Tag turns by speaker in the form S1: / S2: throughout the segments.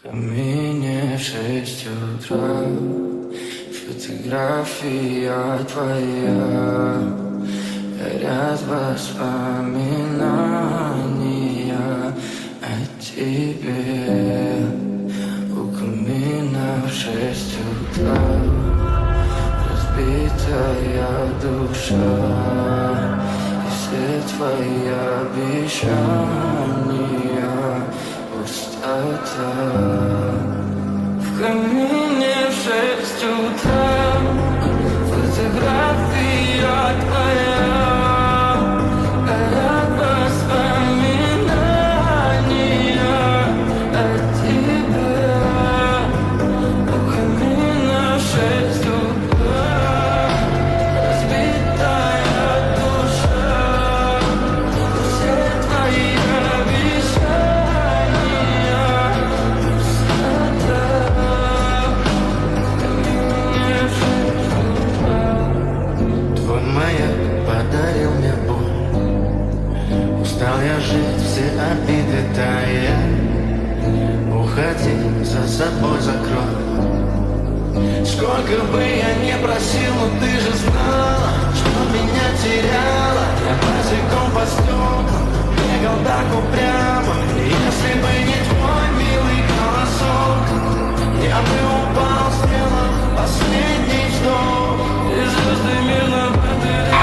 S1: камине в 6 утра, фотография твоя, горят воспоминания о тебе. У камина в 6 утра, разбитая душа, и все твои обещания пустота. В камине в 6 утра, фотография твоя, горят воспоминания о тебе. У камина в 6 утра, разбитая душа, все твои обещания пустота. Твой маяк подарил мне боль, устал я жить, все обиды тая. Уходи, за собой закрой. Сколько бы я не просил, но ты же знала, что меня теряла. Я босиком по стеклам бегал так упрямо. И если бы не твой милый голосок, я бы упал с неба в последний вздох. И звезды мирно потеряли.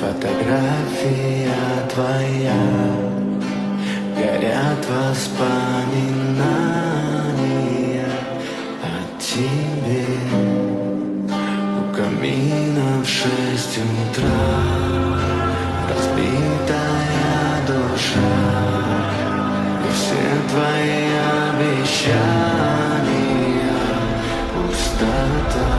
S1: Фотография твоя, горят воспоминания о тебе. У камина в 6 утра, разбитая душа, и все твои обещания пустота.